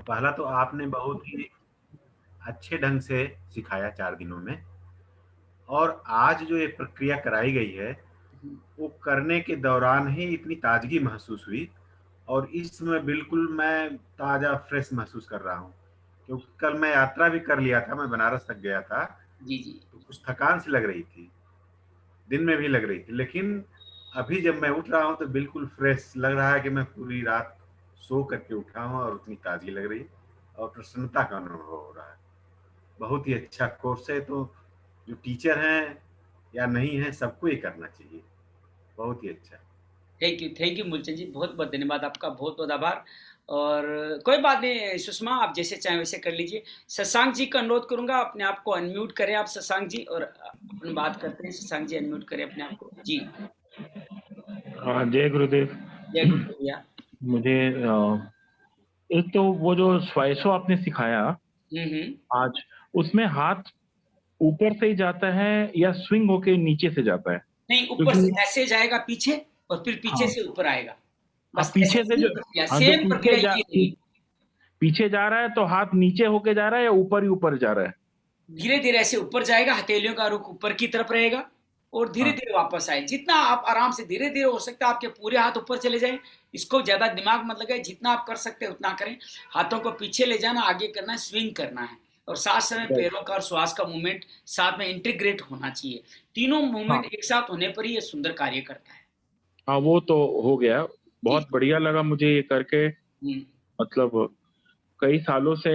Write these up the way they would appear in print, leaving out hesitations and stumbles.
पहला तो आपने बहुत ही अच्छे ढंग से सिखाया 4 दिनों में, और आज जो ये प्रक्रिया कराई गई है, वो करने के दौरान ही इतनी ताजगी महसूस हुई, और इस समय बिल्कुल मैं ताज़ा फ्रेश महसूस कर रहा हूँ। क्योंकि कल मैं यात्रा भी कर लिया था, मैं बनारस तक गया था, जी, जी। तो कुछ थकान सी लग रही थी, दिन में भी लग रही थी, लेकिन अभी जब मैं उठ रहा हूँ तो बिल्कुल फ्रेश लग रहा है कि मैं पूरी रात सो करके उठा हूँ, और उतनी ताजगी लग रही है और प्रसन्नता का अनुभव हो रहा है। बहुत ही अच्छा कोर्स है, तो जो टीचर हैं या नहीं है, सबको ये करना चाहिए। बहुत ही अच्छा। थैंक यू मूलचंद जी, बहुत-बहुत धन्यवाद आपका, बहुत-बहुत आभार। और कोई बात नहीं सुषमा, आप जैसे चाहें वैसे कर लीजिए। शशांक जी का अनुरोध करूँगा, अपने आप को अनम्यूट करें आप शशांक जी, और अपनी बात करते हैं। शशांक जी अनम्यूट करें अपने आप को। जी, हाँ, जय गुरुदेव। जय गुरुदेव भैया। मुझे एक तो वो जो स्वाइसो आपने सिखाया हुँ, हुँ। आज, उसमें हाथ ऊपर से ही जाता है या स्विंग होके नीचे से जाता है? नहीं, ऊपर से क्योंकि ऐसे जाएगा पीछे और फिर पीछे हाँ, से ऊपर आएगा। हाँ बस ऐसे पीछे से जो, हाँ जो सेम प्रक्रिया ये रहेगी। पीछे जा रहा है तो हाथ नीचे होके जा रहा है या ऊपर ही ऊपर जा रहा है? धीरे-धीरे ऐसे ऊपर जाएगा, हथेलियों का रुख ऊपर की तरफ रहेगा और हाँ, धीरे-धीरे वापस आए। जितना आप आराम से धीरे-धीरे, हो सकता है आपके पूरे हाथ ऊपर चले जाएँ, इसको ज़्यादा दिमाग मत लगाइए, जितना आप कर सकते हैं उतना करें। हाथों को पीछे ले जाना, आगे करना है, स्विंग करना है और साथ समय राइट। पैरों का और श्वास का मूवमेंट साथ में इंटीग्रेट होना चाहिए। तीनों हाँ, मूवमेंट एक साथ होने पर ही ये सुंदर कार्य करता है। हाँ वो तो हो गया। जी। बहुत बढ़िया लगा मुझे ये करके। हुँ, मतलब कई सालों से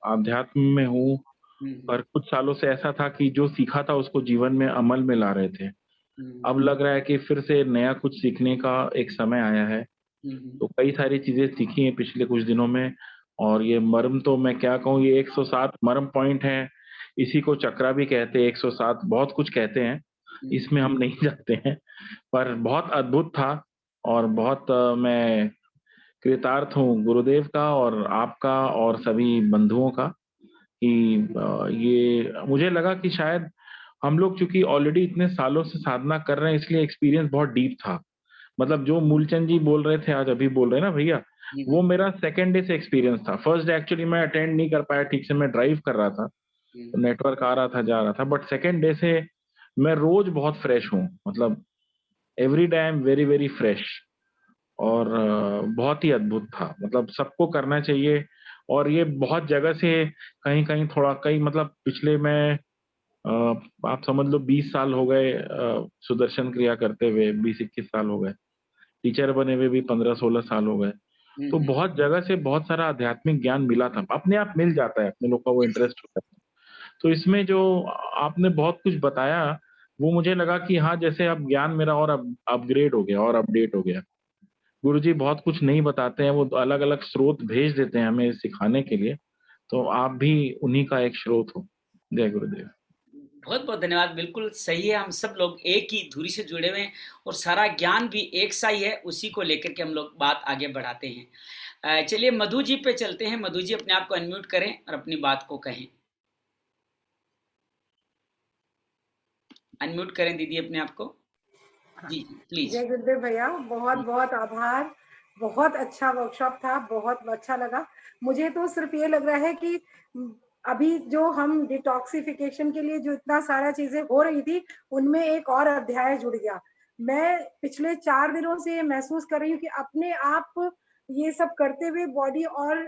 अध्यात्म में हूँ, हुँ, हुँ, पर कुछ सालों से ऐसा था कि जो सीखा था उसको जीवन में अमल में ला रहे थे। हुँ, अब लग रहा है कि फिर से नया कुछ सीखने का एक समय आया है। हुँ, हुँ, तो कई सारी चीज़ें सीखी हैं पिछले कुछ दिनों में, और ये मर्म तो मैं क्या कहूँ, ये 107 मर्म पॉइंट हैं। इसी को चक्रा भी कहते हैं, 107 बहुत कुछ कहते हैं। हुँ। इसमें हम नहीं जाते हैं, पर बहुत अद्भुत था। और बहुत मैं कृतार्थ हूँ गुरुदेव का और आपका और सभी बंधुओं का कि ये मुझे लगा कि शायद हम लोग चूँकि ऑलरेडी इतने सालों से साधना कर रहे हैं, इसलिए एक्सपीरियंस बहुत डीप था। मतलब जो मूलचंद जी बोल रहे थे, आज अभी बोल रहे हैं ना भैया, हुँ, वो हुँ, मेरा सेकंड डे से एक्सपीरियंस था। फर्स्ट डे एक्चुअली मैं अटेंड नहीं कर पाया ठीक से, मैं ड्राइव कर रहा था, हुँ। तो नेटवर्क आ रहा था, जा रहा था। बट सेकंड डे से मैं रोज़ बहुत फ्रेश हूँ। मतलब every day I am very, very fresh. और बहुत ही अद्भुत था। मतलब सबको करना चाहिए। और ये बहुत जगह से कहीं-कहीं थोड़ा कहीं मतलब पिछले मैं अ, आप समझ लो 20 साल हो गए सुदर्शन क्रिया करते हुए, 20-21 साल हो गए। टीचर बने हुए भी 15-16 साल हो गए। हुँ, तो हुँ। बहुत जगह से बहुत सारा आध्यात्मिक ज्ञान मिला था। अपने आप मिल जाता है, अपने लोग का वो जी, जी। इंटरेस्ट होता है। तो इसमें जो आपने बहुत कुछ बताया, वो मुझे लगा कि हाँ, जैसे अब ज्ञान मेरा और अपग्रेड हो गया और अपडेट हो गया। गुरुजी बहुत कुछ नहीं बताते हैं, वो अलग-अलग स्रोत भेज देते हैं हमें सिखाने के लिए, तो आप भी उन्हीं का एक स्रोत हो। जय गुरुदेव। बहुत-बहुत धन्यवाद। बिल्कुल सही है, हम सब लोग एक ही धुरी से जुड़े हुए हैं और सारा ज्ञान भी एक सा ही है, उसी को लेकर के हम लोग बात आगे बढ़ाते हैं। चलिए मधु जी पे चलते हैं। मधु जी अपने आप को अनम्यूट करें और अपनी बात को कहें। अनम्यूट करें दीदी अपने आप को। जी, जी, प्लीज़। जय गुरुदेव भैया, बहुत जी, बहुत आभार। बहुत अच्छा वर्कशॉप था, बहुत अच्छा लगा। मुझे तो सिर्फ ये लग रहा है कि अभी जो हम डिटॉक्सिफिकेशन के लिए जो इतना सारा चीजें हो रही थी, उनमें एक और अध्याय जुड़ गया। मैं पिछले 4 दिनों से ये महसूस कर रही हूँ कि अपने आप ये सब करते हुए बॉडी और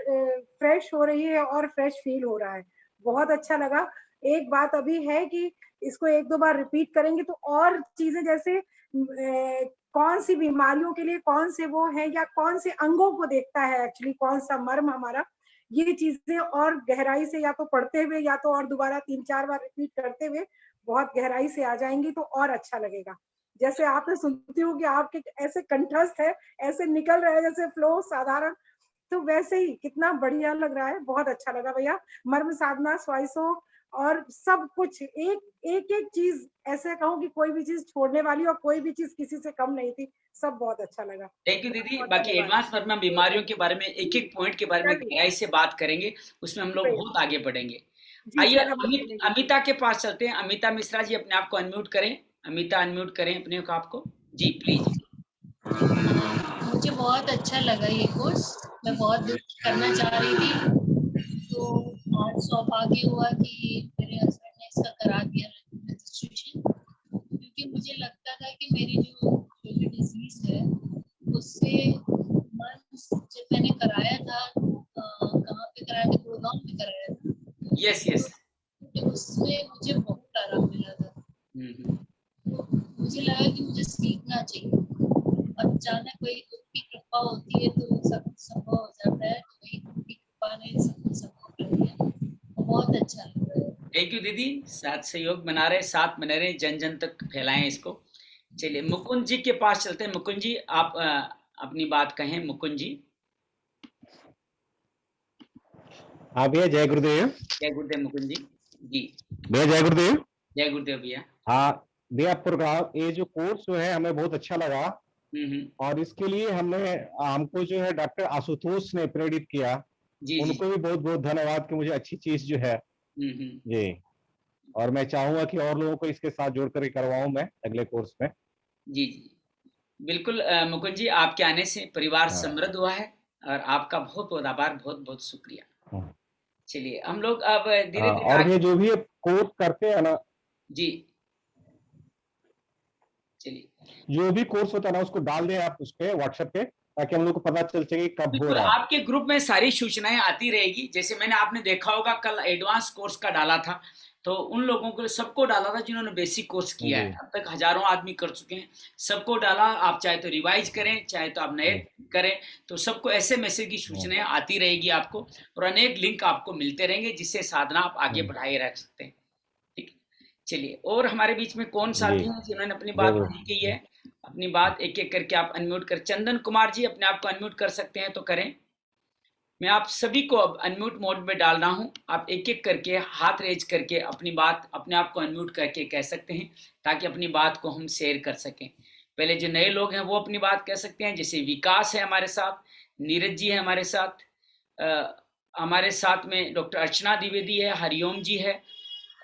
फ्रेश हो रही है और फ्रेश फील हो रहा है। बहुत अच्छा लगा। एक बात अभी है कि इसको 1-2 बार रिपीट करेंगे तो और चीजें जैसे कौन सी बीमारियों के लिए कौन से वो है या कौन से अंगों को देखता है एक्चुअली कौन सा मर्म हमारा, ये चीजें और गहराई से या तो पढ़ते हुए या तो और दोबारा 3-4 बार रिपीट करते हुए बहुत गहराई से आ जाएंगी तो और अच्छा लगेगा। जैसे आपने सुनती हूँ कि आपके ऐसे कंठस्थ है, ऐसे निकल रहा है जैसे फ्लो साधारण, तो वैसे ही कितना बढ़िया लग रहा है। बहुत अच्छा लगा भैया। मर्म साधना, स्वाइसो और सब कुछ एक चीज ऐसे कहूँ कि कोई भी चीज छोड़ने वाली और कोई भी चीज किसी से कम नहीं थी। सब बहुत अच्छा लगा। थैंक यू बहुत दीदी। बहुत बाकी धन्यवाद। एडवांस वर्ग में बीमारियों के बारे में, एक-एक पॉइंट के बारे में चलिए, गहराई से बात करेंगे, उसमें हम लोग great। बहुत आगे बढ़ेंगे। जी आइए फिर हम मिलेंगे। अमिता के पास चलते हैं। अमिता मिश्रा जी अपने आप को अनम्यूट करें। अमिता अनम्यूट करें अपने आप को। जी, प्लीज़। मुझे बहुत अच्छा लगा ये कोर्स, मैं बहुत दिन करना चाह रही थी, तो आज सौभाग्य हुआ कि मेरे हस्बैंड ने इसका करा दिया रजिस्ट्रेशन, क्योंकि मुझे लगता था कि मेरी जो डिजीज है उससे मन, जब मैंने कराया था, कहाँ पे कराया था, गुड़गांव में कराया था। यस तो उसमें मुझे बहुत आराम मिला था। तो मुझे लगा कि मुझे सीखना चाहिए। अचानक कोई की कृपा होती है तो सब संभव हो जाता है, तो वही की कृपा ने सब संभव कर दिया। बहुत अच्छा लग रहा है। थैंक यू दीदी, साथ सहयोग बना रहे, साथ बने रहे, जन जन तक फैलाएं इसको। चलिए मुकुंद जी के पास चलते हैं। मुकुंद जी आप अपनी बात कहें। मुकुंद जी। हाँ भैया, जय गुरुदेव। जय गुरुदेव मुकुंद जी। जी भैया जय गुरुदेव। जय गुरुदेव भैया। हाँ भैया, प्रोग्राम ये जो कोर्स जो है हमें बहुत अच्छा लगा, और इसके लिए हमको जो है डॉक्टर आशुतोष ने प्रेरित किया, जी उनको भी बहुत बहुत धन्यवाद कि मुझे अच्छी चीज जो है जी, और मैं चाहूंगा कि और लोगों को इसके साथ जोड़ कर करवाऊं मैं अगले कोर्स में। जी बिल्कुल मुकुंद जी, आपके आने से परिवार समृद्ध हुआ है और आपका बहुत बहुत आभार, बहुत बहुत शुक्रिया। चलिए हम लोग अब धीरे धीरे और ये जो भी कोर्स करते हैं ना जी, चलिए जो भी कोर्स होता है ना उसको डाल दें आप उस पे व्हाट्सएप पे, ताकि हम लोग को पता चल सके कब हो रहा है। आपके ग्रुप में सारी सूचनाएं आती रहेगी। जैसे मैंने आपने देखा होगा कल एडवांस कोर्स का डाला था, तो उन लोगों को सबको डाला था जिन्होंने बेसिक कोर्स किया है। अब तक हजारों आदमी कर चुके हैं, सबको डाला। आप चाहे तो रिवाइज करें, चाहे तो आप नए करें, तो सबको ऐसे मैसेज की सूचनाएं आती रहेगी आपको, और अनेक लिंक आपको मिलते रहेंगे जिससे साधना आप आगे बढ़ाए रख सकते हैं। ठीक है, चलिए और हमारे बीच में कौन साथी हैं जिन्होंने अपनी बात नहीं की है? अपनी बात एक एक करके आप अनम्यूट कर। चंदन कुमार जी अपने आप को अनम्यूट कर सकते हैं तो करें। मैं आप सभी को अब अनम्यूट मोड में डाल रहा हूं, आप एक एक करके हाथ रेज करके अपनी बात अपने आप को अनम्यूट करके कह सकते हैं, ताकि अपनी बात को हम शेयर कर सकें। पहले जो नए लोग हैं वो अपनी बात कह सकते हैं, जैसे विकास है हमारे साथ, नीरज जी है हमारे साथ में डॉक्टर अर्चना द्विवेदी है, हरिओम जी है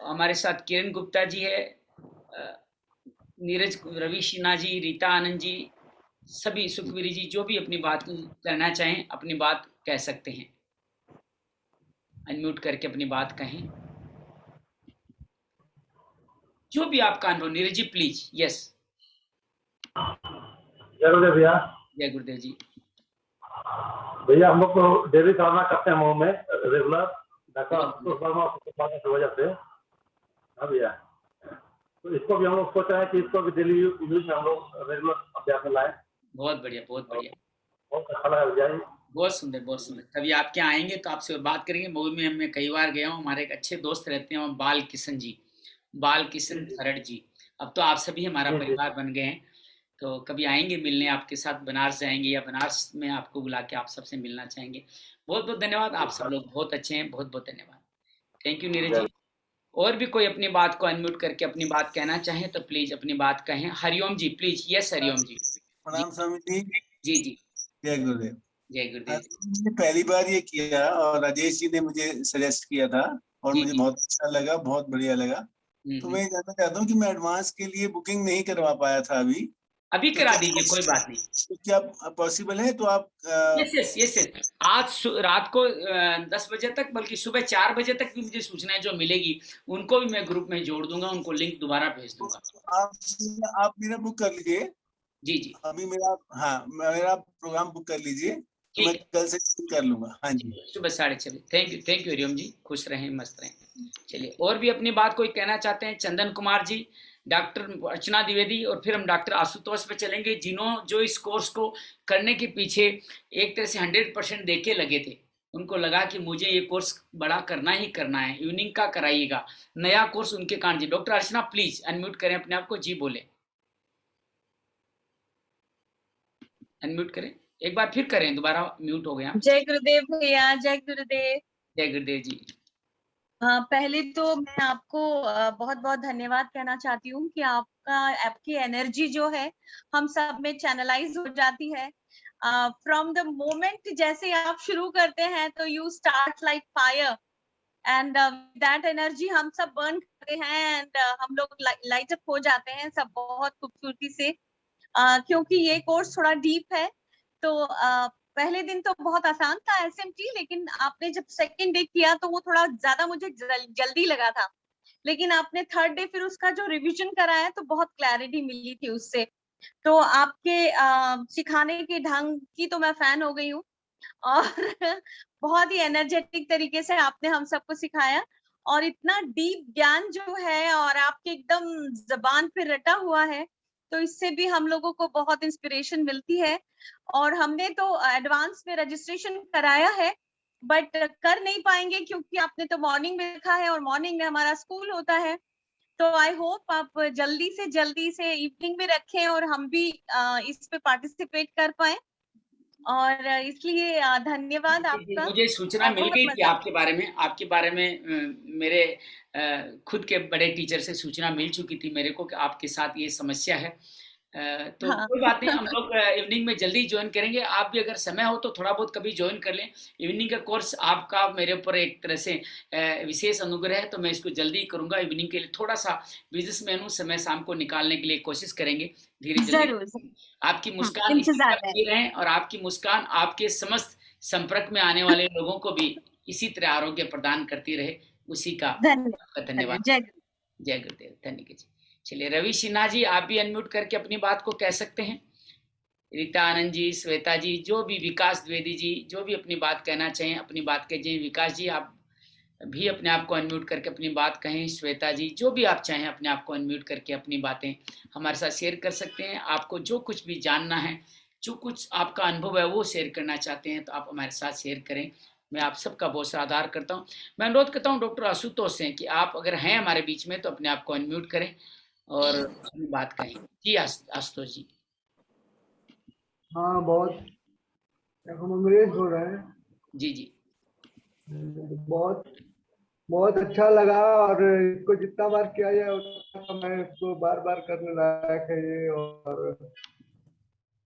हमारे साथ, किरण गुप्ता जी है, नीरज रवि सिन्हा जी, रीता आनंद जी, सभी सुखवीर जी, जो भी अपनी बात करना चाहें अपनी बात कह सकते हैं। अनम्यूट करके अपनी बात कहें, जो भी आपका अनुभव। नीरज जी प्लीज। यस। जय गुरुदेव भैया। जय गुरुदेव जी। भैया हम लोग तो डेली साधना करते हैं मऊ में रेगुलर, डॉक्टर वजह से। हाँ भैया, तो इसको भी हम लोग सोच रहे हैं कि इसको भी डेली यूज में हम लोग रेगुलर अभ्यास में लाएं। बहुत बढ़िया, बहुत बढ़िया, बहुत अच्छा लगा भैया। बहुत सुंदर, बहुत सुंदर। कभी आपके आएंगे तो आपसे बात करेंगे। मऊ में मैं कई बार गया हूँ, हमारे एक अच्छे दोस्त रहते हैं बाल किशन जी, बाल किशन खरड़ जी। अब तो आप सभी हमारा परिवार बन गए हैं, तो कभी आएंगे मिलने आपके साथ, बनारस जाएंगे या बनारस में आपको बुला के आप सबसे मिलना चाहेंगे। बहुत बहुत धन्यवाद, आप सब लोग बहुत अच्छे हैं, बहुत बहुत धन्यवाद। Thank you Neeraj ji. और भी कोई अपनी बात को अनम्यूट करके अपनी बात कहना चाहें तो प्लीज अपनी बात कहें। हरिओम जी प्लीज। यस हरिओम जी। प्रणाम स्वामी जी। जी जी। जय गुरुदेव। जय गुरुदेव। मैंने पहली बार ये किया और राजेश जी ने मुझे सजेस्ट किया था और मुझे बहुत अच्छा लगा, बहुत बढ़िया लगा। तो मैं जानना चाहता हूँ कि मैं एडवांस के लिए बुकिंग नहीं करवा पाया था अभी तो करा दीजिए, कोई बात नहीं। तो क्या पॉसिबल है? तो आप यस आज रात को 10 बजे तक, बल्कि सुबह 4 बजे तक भी मुझे सूचनाएं जो मिलेगी उनको भी मैं ग्रुप में जोड़ दूंगा, उनको लिंक दोबारा भेज दूंगा। आप मेरा बुक कर लीजिए। जी जी। अभी मेरा प्रोग्राम बुक कर लीजिए, तो मैं कल से कर लूंगा। हाँ जी, सुबह 6:30। थैंक यू हरिओम जी, खुश रहें, मस्त रहें। चलिए और भी अपनी बात कोई कहना चाहते हैं? चंदन कुमार जी, डॉक्टर अर्चना द्विवेदी, और फिर हम डॉक्टर आशुतोष पे चलेंगे, जो इस कोर्स को करने के पीछे एक तरह से 100% देके लगे थे। उनको लगा कि मुझे ये कोर्स बड़ा करना ही करना है, इवनिंग का कराइएगा, नया कोर्स उनके कारण जी। डॉक्टर अर्चना प्लीज अनम्यूट करें अपने आप को। जी बोले, अनम्यूट करें, एक बार फिर करें, दोबारा म्यूट हो गया। जय गुरुदेव भैया। जय गुरुदेव। जय गुरुदेव जी। पहले तो मैं आपको बहुत बहुत धन्यवाद कहना चाहती हूँ कि आपकी एनर्जी जो है हम सब में चैनलाइज हो जाती है। फ्रॉम द मोमेंट जैसे आप शुरू करते हैं तो you start like fire, and that energy हम सब बर्न करते हैं, एंड हम लोग लाइट अप हो जाते हैं सब बहुत खूबसूरती से। क्योंकि ये कोर्स थोड़ा डीप है, तो पहले दिन तो बहुत आसान था एसएमटी, लेकिन आपने जब सेकंड डे किया तो वो थोड़ा ज्यादा मुझे जल्दी लगा था, लेकिन आपने थर्ड डे फिर उसका जो रिवीजन कराया तो बहुत क्लैरिटी मिली थी उससे। तो आपके सिखाने के ढंग की तो मैं फैन हो गई हूँ, और बहुत ही एनर्जेटिक तरीके से आपने हम सबको सिखाया, और इतना डीप ज्ञान जो है और आपके एकदम जबान पे रटा हुआ है, तो इससे भी हम लोगों को बहुत इंस्पिरेशन मिलती है। और हमने तो एडवांस में रजिस्ट्रेशन कराया है, बट कर नहीं पाएंगे क्योंकि आपने तो मॉर्निंग में रखा है और मॉर्निंग में हमारा स्कूल होता है। तो आई होप आप जल्दी से इवनिंग में रखें और हम भी इस पे पार्टिसिपेट कर पाए, और इसलिए धन्यवाद आपका। मुझे सूचना मिल गई थी आपके बारे में मेरे खुद के बड़े टीचर से सूचना मिल चुकी थी मेरे को कि आपके साथ ये समस्या है। तो हाँ। कोई बात नहीं, हम लोग इवनिंग में जल्दी ज्वाइन करेंगे। आप भी अगर समय हो तो थोड़ा बहुत कभी ज्वाइन कर लें इवनिंग का कोर्स। आपका मेरे ऊपर एक तरह से विशेष अनुग्रह है, तो मैं इसको जल्दी करूंगा। इवनिंग के लिए थोड़ा सा बिजनेसमैन हूँ, समय शाम को निकालने के लिए कोशिश करेंगे धीरे धीरे। आपकी मुस्कान इसी तरह बनी रहे, और आपकी मुस्कान आपके समस्त संपर्क में आने वाले लोगों को भी इसी तरह आरोग्य प्रदान करती रहे, उसी का धन्यवाद। जय गुरुदेव। धन्यवाद जी। चलिए रवि सिन्हा जी, आप भी अनम्यूट करके अपनी बात को कह सकते हैं। रीता आनंद जी, श्वेता जी, जो भी, विकास द्विवेदी जी, जो भी अपनी बात कहना चाहें अपनी बात कहिए। विकास जी आप भी अपने आप को अनम्यूट करके अपनी बात कहें। श्वेता जी, जो भी आप चाहें अपने आप को अनम्यूट करके अपनी बातें हमारे साथ शेयर कर सकते हैं। आपको जो कुछ भी जानना है, जो कुछ आपका अनुभव है वो शेयर करना चाहते हैं तो आप हमारे साथ शेयर करें। मैं आप सबका बहुत सा आदर करता हूँ। मैं अनुरोध करता हूँ डॉक्टर आशुतोष से कि आप अगर हैं हमारे बीच में तो अपने आप को अनम्यूट करें और अपनी बात कहें। जी आशुतोष जी। हाँ, बहुत अमरेश हो रहे हैं। जी जी, बहुत अच्छा लगा, और इसको जितना बार किया जाए उतना मैं इसको बार बार करने लायक है ये, और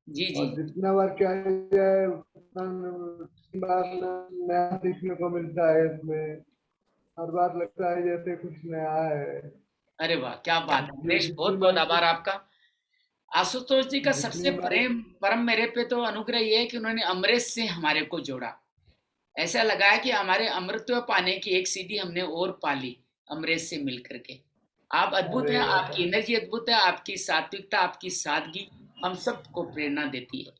जी जी, और जितना बार किया जाए उतना बार नया सीखने को मिलता है इसमें। हर बार लगता है जैसे कुछ नया है। अरे वाह, क्या बात है अमरेश, बहुत बहुत आभार आपका। आशुतोष जी का सबसे परम मेरे पे तो अनुग्रह ये है कि उन्होंने अमरेश से हमारे को जोड़ा। ऐसा लगा है कि हमारे अमृतत्व पाने की एक सीढ़ी हमने और पाली अमरेश से मिल करके। आप अद्भुत हैं, आपकी एनर्जी अद्भुत है, आपकी सात्विकता, आपकी सादगी हम सबको प्रेरणा देती है।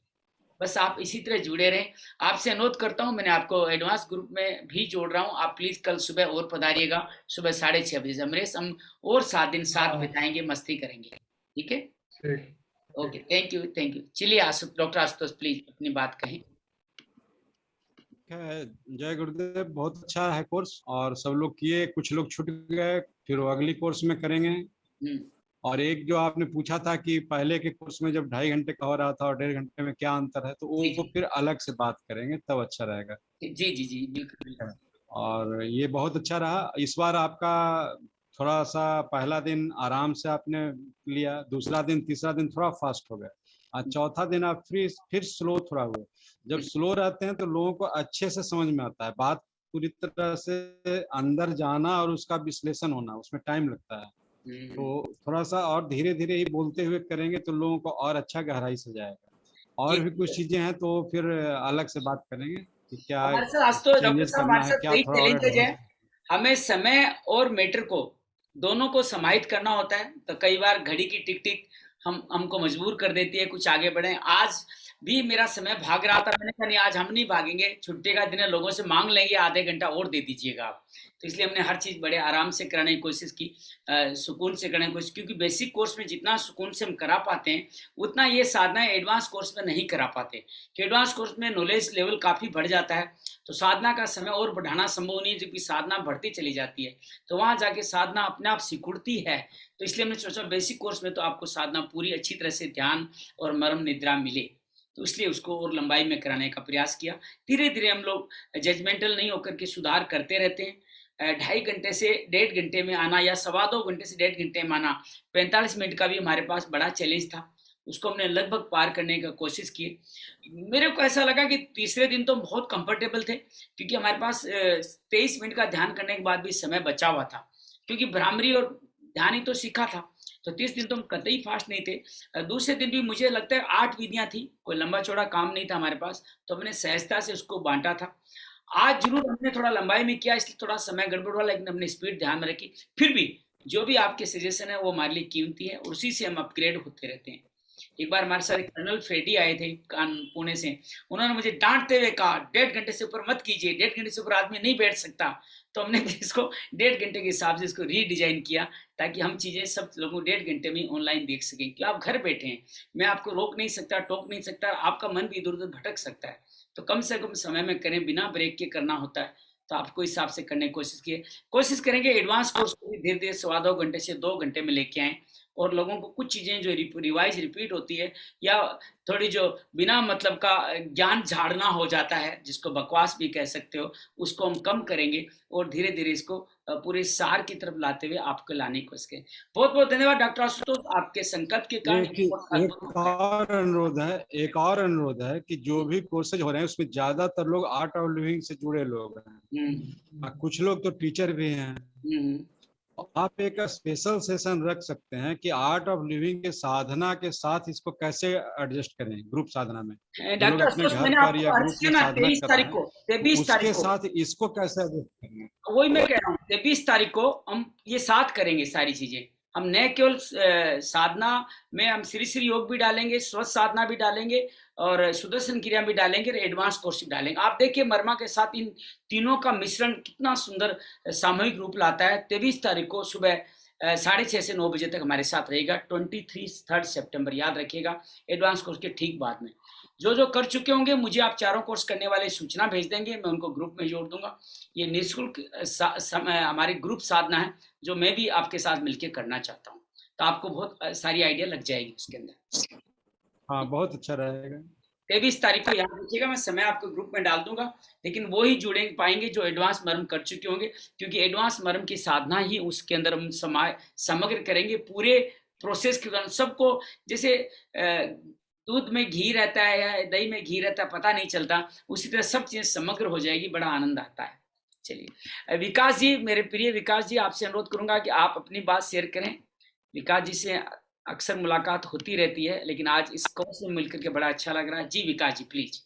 बस आप इसी तरह जुड़े रहें। आपसे अनुरोध करता हूं, मैंने आपको एडवांस ग्रुप में भी जोड़ रहा हूं, आप प्लीज कल सुबह और पधारिएगा, सुबह 6:30 बजे। अमरेश, हम और 7 दिन साथ बिताएंगे, मस्ती करेंगे, ठीक है? Okay, thank you. चलिए डॉक्टर आशुतोष प्लीज अपनी बात कहें। जय गुरुदेव। बहुत अच्छा है कोर्स, और सब लोग किए, कुछ लोग छूट गए, फिर वो अगली कोर्स में करेंगे। और एक जो आपने पूछा था कि पहले के कोर्स में जब 2.5 घंटे का हो रहा था और 1.5 घंटे में क्या अंतर है, तो वो फिर अलग से बात करेंगे, तब अच्छा रहेगा। जी जी जी, बिल्कुल। और ये बहुत अच्छा रहा इस बार आपका। थोड़ा सा पहला दिन आराम से आपने लिया, दूसरा दिन तीसरा दिन थोड़ा फास्ट हो गया, और चौथा दिन आप फिर स्लो थोड़ा हुए। जब स्लो रहते हैं तो लोगों को अच्छे से समझ में आता है, बात पूरी तरह से अंदर जाना और उसका विश्लेषण होना, उसमें टाइम लगता है। तो थोड़ा सा और धीरे धीरे ही बोलते हुए करेंगे तो लोगों को और अच्छा गहराई से जाएगा। और भी कुछ चीजें हैं तो फिर अलग से बात करेंगे कि क्या चेंजेस करना है, क्या थोड़ा और। हमें समय और मैटर को दोनों को समाहित करना होता है, तो कई बार घड़ी की टिक टिक हमको मजबूर कर देती है कुछ आगे बढ़े। आज भी मेरा समय भाग रहा था, मैंने कहा नहीं आज हम नहीं भागेंगे, छुट्टी का दिन है, लोगों से मांग लेंगे, आधे घंटा और दे दीजिएगा आप। तो इसलिए हमने हर चीज बड़े आराम से कराने की कोशिश की, सुकून से करने की कोशिश, क्योंकि बेसिक कोर्स में जितना सुकून से हम करा पाते हैं उतना ये साधना एडवांस कोर्स में नहीं करा पाते, कि एडवांस कोर्स में नॉलेज लेवल काफी बढ़ जाता है, तो साधना का समय और बढ़ाना संभव नहीं है, जबकि साधना बढ़ती चली जाती है, तो वहां जाके साधना अपने आप सिकुड़ती है। तो इसलिए हमने सोचा बेसिक कोर्स में तो आपको साधना पूरी अच्छी तरह से ध्यान और मर्म निद्रा मिले, तो इसलिए उसको और लंबाई में कराने का प्रयास किया। धीरे धीरे हम लोग जजमेंटल नहीं होकर के सुधार करते रहते हैं। 2.5 घंटे से 1.5 घंटे में आना, या 2.25 घंटे से 1.5 घंटे में आना, 45 मिनट का भी हमारे पास बड़ा चैलेंज था, उसको हमने लगभग पार करने का कोशिश की। मेरे को ऐसा लगा कि तीसरे दिन तो बहुत कंफर्टेबल थे, क्योंकि हमारे पास 23 मिनट का ध्यान करने के बाद भी समय बचा हुआ था, क्योंकि भ्रामरी और ध्यान ही तो सीखा था, तो 30 दिन तो हम कतई फास्ट नहीं थे। दूसरे दिन भी मुझे लगता है 8 विधियां थी, कोई लंबा चौड़ा काम नहीं था हमारे पास, तो हमने सहजता से उसको बांटा था। आज जरूर हमने थोड़ा लंबाई में किया, इसलिए थोड़ा समय गड़बड़ हुआ, लेकिन हमने स्पीड ध्यान में रखी। फिर भी जो भी आपके सजेशन है वो हमारे लिए कीमती है, उसी से हम अपग्रेड होते रहते हैं। एक बार हमारे साथ कर्नल फ्रेडी आए थे पुणे से, उन्होंने मुझे डांटते हुए कहा 1.5 घंटे से ऊपर मत कीजिए, 1.5 घंटे से ऊपर आदमी नहीं बैठ सकता। तो हमने इसको 1.5 घंटे के हिसाब से इसको रीडिजाइन किया, ताकि हम चीजें सब लोगों 1.5 घंटे में ऑनलाइन देख सकें। कि आप घर बैठे हैं, मैं आपको रोक नहीं सकता, टोक नहीं सकता, आपका मन भी इधर उधर भटक सकता है, तो कम से कम समय में करें, बिना ब्रेक के करना होता है। तो आपको हिसाब से करने की कोशिश करेंगे। एडवांस कोर्स को भी धीरे धीरे 1.25 घंटे से 2 घंटे में लेके आए, और लोगों को कुछ चीजें जो रिवाइज रिपीट होती है, या थोड़ी जो बिना मतलब का ज्ञान झाड़ना हो जाता है, जिसको बकवास भी कह सकते हो, उसको हम कम करेंगे और धीरे धीरे इसको पूरे सार की तरफ लाते हुए आपको लाने की कोशिश करें। बहुत बहुत धन्यवाद डॉक्टर आशुतोष, आपके संकल्प के कारण। एक और अनुरोध है कि जो भी कोर्सेज हो रहे हैं उसमें ज्यादातर लोग आर्ट ऑफ लिविंग से जुड़े लोग हैं, कुछ लोग तो टीचर भी हैं। आप एक स्पेशल सेशन रख सकते हैं कि आर्ट ऑफ लिविंग के साधना के साथ इसको कैसे एडजस्ट करें ग्रुप साधना में। डॉक्टर आशुतोष, मैंने आपको 23 तारीख को उसके साथ इसको कैसे एडजस्ट करें, वही मैं कह रहा हूँ। 23 तारीख को हम ये साथ करेंगे सारी चीजें। हम न केवल साधना में हम श्री श्री योग भी डालेंगे, स्वस्थ साधना भी डालेंगे, और सुदर्शन क्रिया भी डालेंगे, और एडवांस कोर्स भी डालेंगे। आप देखिए मर्मा के साथ इन तीनों का मिश्रण कितना सुंदर सामूहिक रूप लाता है। 23 तारीख को सुबह 6:30 से 9 बजे तक हमारे साथ रहेगा। 3 सितंबर, याद रखिएगा, एडवांस कोर्स के ठीक बाद में। जो कर चुके होंगे मुझे आप चारों कोर्स करने वाले सूचना भेज देंगे, मैं उनको ग्रुप में जोड़ दूंगा। ये निःशुल्क हमारी ग्रुप साधना है, जो मैं भी आपके साथ मिलकर करना चाहता हूँ, तो आपको बहुत सारी आइडिया लग जाएगी उसके अंदर। हाँ, बहुत अच्छा रहेगा। 23 तारीख को याद रखिएगा, मैं समय आपको ग्रुप में डाल दूंगा, लेकिन वो ही जुड़े पाएंगे जो एडवांस मर्म कर चुके होंगे, क्योंकि एडवांस मर्म की साधना ही उसके अंदर हम समग्र करेंगे पूरे प्रोसेस के दौरान। सबको जैसे दूध में घी रहता है या दही में घी रहता है, पता नहीं चलता, उसी तरह सब चीजें समग्र हो जाएगी, बड़ा आनंद आता है। चलिए विकास जी, मेरे प्रिय विकास जी, आपसे अनुरोध करूंगा कि आप अपनी बात शेयर करें। विकास जी से अक्सर मुलाकात होती रहती है, लेकिन आज इस कोर्स में मिलकर के बड़ा अच्छा लग रहा है। जी विकास जी, प्लीज।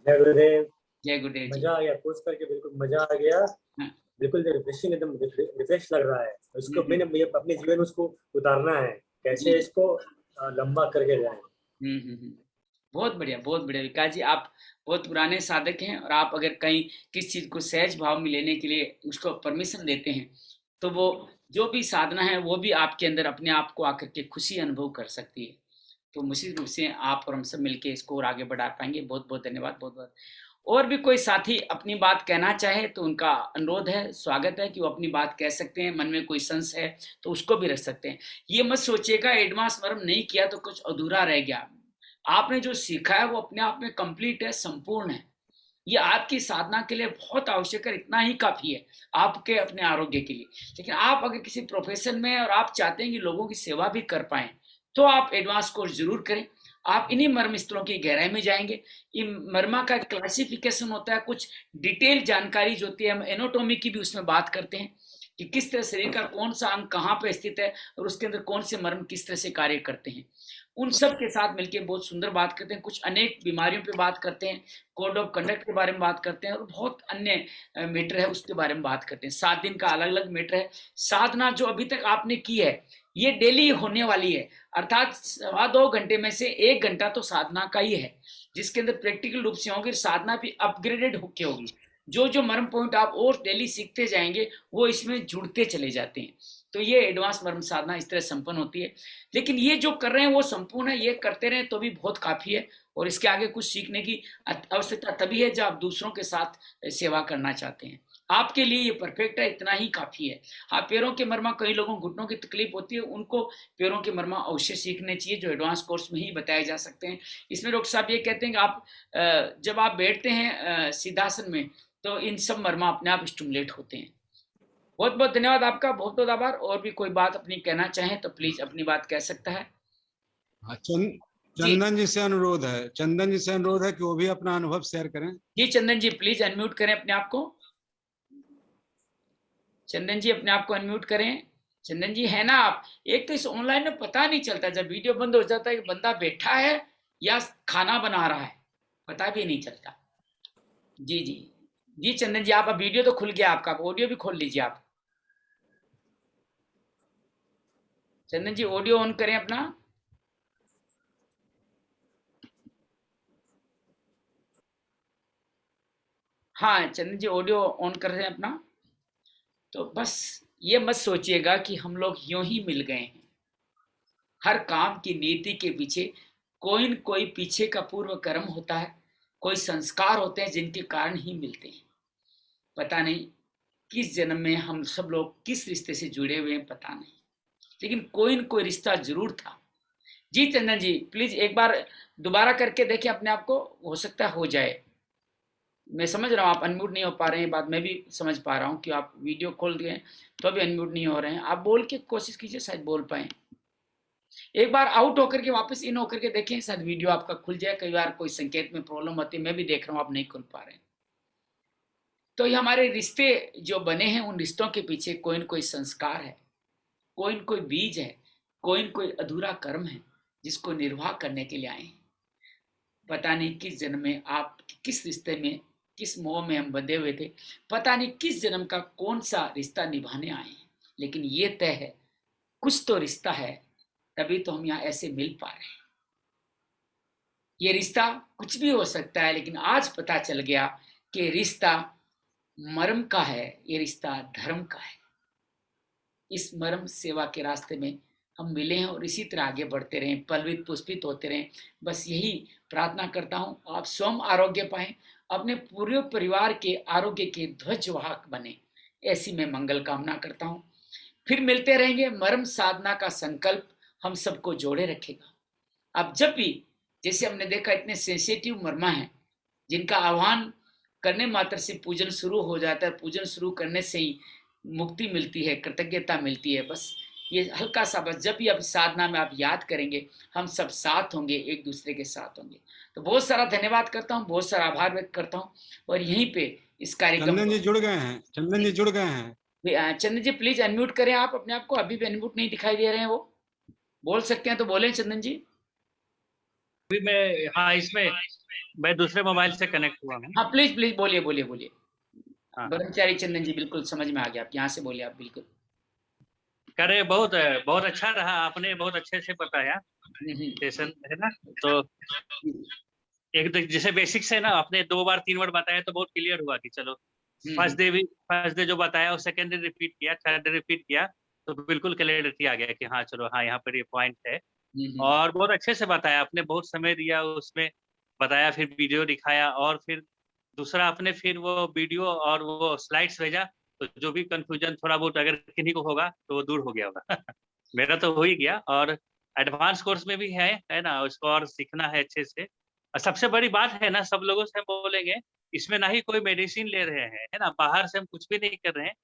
जय गुरुदेव। जय गुरुदेव। मजा आ गया कोर्स करके, बिल्कुल मजा आ गया। बिल्कुल रिफ्रेशिंग, एकदम रिफ्रेश लग रहा है। उसको मैंने अपने जीवन में उसको उतारना है, कैसे इसको लंबा करके जाए। बहुत बढ़िया, बहुत बढ़िया विकास जी, आप बहुत पुराने साधक हैं, और आप अगर कहीं किस चीज को सहज भाव में लेने के लिए उसको परमिशन देते हैं, तो वो जो भी साधना है वो भी आपके अंदर अपने आप को आकर के खुशी अनुभव कर सकती है। तो निश्चित रूप से आप और हम सब मिलके इसको और आगे बढ़ा पाएंगे। बहुत बहुत धन्यवाद। बहुत बहुत। और भी कोई साथी अपनी बात कहना चाहे तो उनका अनुरोध है, स्वागत है कि वो अपनी बात कह सकते हैं। मन में कोई संशय है तो उसको भी रख सकते हैं। ये मत सोचिएगा एडवांस मर्म नहीं किया तो कुछ अधूरा रह गया। आपने जो सीखा है वो अपने आप में कंप्लीट है, संपूर्ण है। ये आपकी साधना के लिए बहुत आवश्यक है, इतना ही काफी है आपके अपने आरोग्य के लिए। लेकिन आप अगर किसी प्रोफेशन में और आप चाहते हैं कि लोगों की सेवा भी कर पाए, तो आप एडवांस कोर्स जरूर करें। आप इन्हीं मर्म स्थलों की गहराई में जाएंगे। इन मर्मा का क्लासिफिकेशन होता है, कुछ डिटेल जानकारी जो होती है, हम एनाटॉमी की भी उसमें बात करते हैं कि किस तरह शरीर का कौन सा अंग कहाँ पे स्थित है और उसके अंदर कौन से मर्म किस तरह से कार्य करते हैं। उन सब के साथ मिलकर बहुत सुंदर बात करते हैं। कुछ अनेक बीमारियों पे बात करते हैं, कोड ऑफ कंडक्ट के बारे में बात करते हैं, और बहुत अन्य मैटर है उसके बारे में बात करते हैं। 7 दिन का अलग अलग मैटर है। साधना जो अभी तक आपने की है ये डेली होने वाली है, अर्थात 2.25 घंटे में से 1 घंटा तो साधना का ही है, जिसके अंदर प्रैक्टिकल रूप से होगी। साधना भी अपग्रेडेड होके होगी। जो मर्म पॉइंट आप और डेली सीखते जाएंगे वो इसमें जुड़ते चले जाते हैं। तो ये एडवांस मर्म साधना इस तरह संपन्न होती है। लेकिन ये जो कर रहे हैं वो संपूर्ण है, ये करते रहें तो भी बहुत काफी है। और इसके आगे कुछ सीखने की आवश्यकता तभी है जब आप दूसरों के साथ सेवा करना चाहते हैं। आपके लिए ये परफेक्ट है, इतना ही काफी है। हाँ, पैरों के मर्मा, कई लोगों को घुटनों की तकलीफ होती है, उनको पैरों के मर्मा अवश्य सीखने चाहिए, जो एडवांस कोर्स में ही बताए जा सकते हैं। इसमें डॉक्टर साहब ये कहते हैं कि आप जब आप बैठते हैं सिद्धासन में तो इन सब मर्मा अपने आप स्टिमुलेट होते हैं। बहुत बहुत धन्यवाद आपका, बहुत बहुत आभार। और भी कोई बात अपनी कहना चाहें तो प्लीज अपनी बात कह सकता है। चंदन जी से अनुरोध है, चंदन जी से अनुरोध है कि वो भी अपना अनुभव शेयर करें। जी चंदन जी, प्लीज अनम्यूट करें अपने आप को। चंदन जी अपने आप को अनम्यूट करें। चंदन जी है ना आप? एक तो इस ऑनलाइन में पता नहीं चलता, जब वीडियो बंद हो जाता है कि बंदा बैठा है या खाना बना रहा है, पता भी नहीं चलता। जी जी जी चंदन जी, आप अब वीडियो तो खुल गया आपका, ऑडियो भी खोल लीजिए आप। चंदन जी ऑडियो ऑन करें अपना। हाँ चंदन जी ऑडियो ऑन कर रहे हैं अपना। तो बस ये मत सोचिएगा कि हम लोग यूं ही मिल गए हैं। हर काम की नीति के पीछे कोई न कोई पीछे का पूर्व कर्म होता है, कोई संस्कार होते हैं जिनके कारण ही मिलते हैं। पता नहीं किस जन्म में हम सब लोग किस रिश्ते से जुड़े हुए हैं, पता नहीं, लेकिन कोई न कोई रिश्ता जरूर था। जी चंदन जी प्लीज एक बार दोबारा करके देखें अपने आप को, हो सकता है हो जाए। मैं समझ रहा हूँ आप अनम्यूट नहीं हो पा रहे हैं, बात मैं भी समझ पा रहा हूँ कि आप वीडियो खोल दिए तो अभी अनम्यूट नहीं हो रहे हैं। आप बोल के कोशिश कीजिए, शायद बोल पाए। एक बार आउट होकर के वापस इन होकर के देखें, शायद वीडियो आपका खुल जाए। कई बार कोई संकेत में प्रॉब्लम होती है, मैं भी देख रहा हूँ आप नहीं खुल पा रहे हैं। तो ये हमारे रिश्ते जो बने हैं, उन रिश्तों के पीछे कोई न कोई संस्कार है, कोई न कोई बीज है, कोई न कोई अधूरा कर्म है जिसको निर्वाह करने के लिए आए हैं। पता नहीं किस जन्म में आप किस रिश्ते में, किस मोह में हम बंधे हुए थे, पता नहीं किस जन्म का कौन सा रिश्ता निभाने आए हैं, लेकिन ये तय है कुछ तो रिश्ता है, तभी तो हम यहाँ ऐसे मिल पा रहे हैं। ये रिश्ता कुछ भी हो सकता है, लेकिन आज पता चल गया कि रिश्ता मर्म का है, ये रिश्ता धर्म का है। इस मर्म सेवा के रास्ते में हम मिले हैं और इसी तरह आगे बढ़ते रहें, पलवित पुष्पित होते रहें। बस यही प्रार्थना करता हूँ, आप स्वयं आरोग्य पाएं, अपने पूरे परिवार के आरोग्य के ध्वजवाहक बने, ऐसी मैं मंगल कामना करता हूँ। फिर मिलते रहेंगे। मर्म साधना का संकल्प हम सबको जोड़े रखेगा। अब जब भी, जैसे हमने देखा इतने सेंसिटिव मर्मा हैं जिनका आह्वान करने मात्र से पूजन शुरू हो जाता है, पूजन शुरू करने से ही मुक्ति मिलती है, कृतज्ञता मिलती है। बस ये हल्का सा, बस जब भी आप साधना में आप याद करेंगे, हम सब साथ होंगे, एक दूसरे के साथ होंगे। तो बहुत सारा धन्यवाद करता हूँ, बहुत सारा आभार व्यक्त करता हूँ। और यहीं पे इस कार्यक्रम, चंदन जी जुड़ गए हैं, चंदन जी जुड़ गए हैं। चंदन जी प्लीज अनम्यूट करें आप अपने आप को, अभी भी अनम्यूट नहीं दिखाई दे रहे हैं। वो बोल सकते हैं तो बोलें चंदन जी। अभी मैं, हाँ इसमें मैं दूसरे मोबाइल से कनेक्ट हुआ हूँ। हाँ प्लीज प्लीज बोलिए बोलिए बोलिए। हाँ ब्रह्मचारी चंदन जी बिल्कुल समझ में आ गया, आप यहाँ से बोलिए, आप बिल्कुल करे। बहुत बहुत अच्छा रहा, आपने बहुत अच्छे से बताया सेशन है ना। तो एक जैसे बेसिक्स है ना, आपने 2 बार 3 बार बताया तो बहुत क्लियर हुआ कि चलो फर्स्ट डे जो बताया वो सेकेंड डे रिपीट किया, थर्ड डे रिपीट किया, तो बिल्कुल क्लियरिटी आ गया कि हाँ चलो हाँ यहाँ पर ये पॉइंट है। और बहुत अच्छे से बताया आपने, बहुत समय दिया उसमें बताया, फिर वीडियो दिखाया, और फिर दूसरा आपने फिर वो वीडियो और वो स्लाइड्स भेजा, तो जो भी कंफ्यूजन थोड़ा बहुत अगर किन्हीं को होगा तो वो दूर हो गया होगा। मेरा तो हो ही गया। और एडवांस कोर्स में भी है ना, उसको और सीखना है अच्छे से। और सबसे बड़ी बात है ना, सब लोगों से हम बोलेंगे, इसमें ना ही कोई मेडिसिन ले रहे हैं, है ना, बाहर से हम कुछ भी नहीं कर रहे हैं,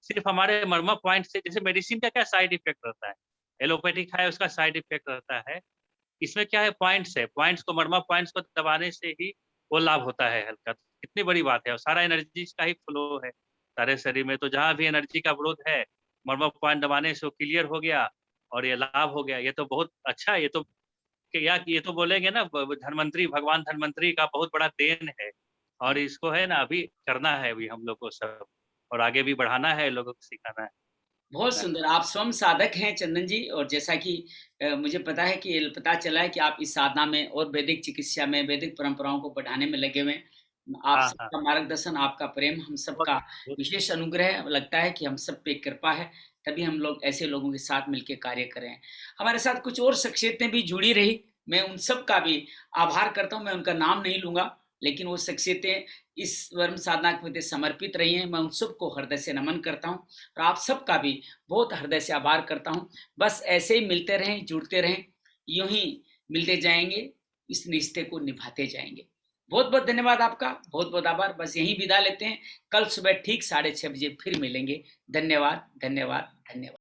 सिर्फ हमारे मर्मा पॉइंट से। जैसे मेडिसिन का क्या साइड इफेक्ट रहता है, एलोपैथिक है उसका साइड इफेक्ट रहता है, इसमें क्या है पॉइंट्स है, पॉइंट्स को, मर्मा पॉइंट्स को दबाने से ही वो लाभ होता है हल्का। कितनी बड़ी बात है, और सारा एनर्जी का ही फ्लो है सारे शरीर में। तो जहाँ भी एनर्जी का विरोध है, मर्मा पॉइंट दबाने से वो क्लियर हो गया और ये लाभ हो गया। ये तो बहुत अच्छा है। ये तो बोलेंगे ना, धन्वंतरी, भगवान धन्वंतरी का बहुत बड़ा देन है। और इसको है ना अभी करना है अभी हम लोग को सब, और आगे भी बढ़ाना है, लोगों को सिखाना है। बहुत सुंदर। आप स्वयं साधक हैं चंदन जी, और जैसा कि मुझे पता है कि पता चला है कि आप इस साधना में और वैदिक चिकित्सा में, वैदिक परंपराओं को बढ़ाने में लगे हुए हैं। आप सबका मार्गदर्शन, आपका प्रेम, हम सबका विशेष अनुग्रह लगता है कि हम सब पे कृपा है, तभी हम लोग ऐसे लोगों के साथ मिलकर कार्य कर रहे हैं। हमारे साथ कुछ और शख्सियतें भी जुड़ी रही, मैं उन सब का भी आभार करता हूँ। मैं उनका नाम नहीं लूंगा, लेकिन वो शख्सियतें इस वर्म साधना के प्रति समर्पित रही हैं। मैं उन सबको हृदय से नमन करता हूँ, और आप सबका भी बहुत हृदय से आभार करता हूँ। बस ऐसे ही मिलते रहें, जुड़ते रहें, यूं ही मिलते जाएंगे, इस रिश्ते को निभाते जाएंगे। बहुत बहुत धन्यवाद आपका, बहुत बहुत आभार। बस यहीं विदा लेते हैं, कल सुबह ठीक 6:30 बजे फिर मिलेंगे। धन्यवाद धन्यवाद धन्यवाद।